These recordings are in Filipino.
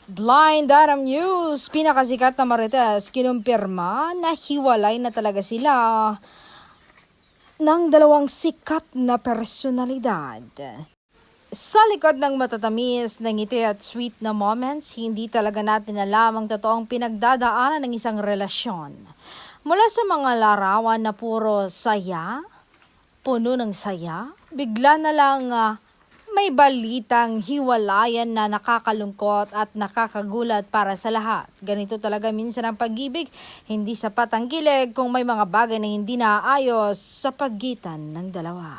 Blind Aram News, pinakasikat na marites, kinumpirma na hiwalay na talaga sila ng dalawang sikat na personalidad. Sa likod ng matatamis na ngiti at sweet na moments, hindi talaga natin alam ang totoong pinagdadaanan ng isang relasyon. Mula sa mga larawan na puro saya, puno ng saya, bigla na lang may balitang hiwalayan na nakakalungkot at nakakagulat para sa lahat. Ganito talaga minsan ang pag-ibig, hindi sapat ang kilig kung may mga bagay na hindi naaayos sa pagitan ng dalawa.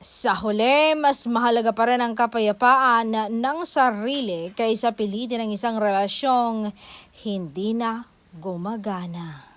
Sa huli, mas mahalaga pa rin ang kapayapaan ng sarili kaysa pilitin ang isang relasyong hindi na gumagana.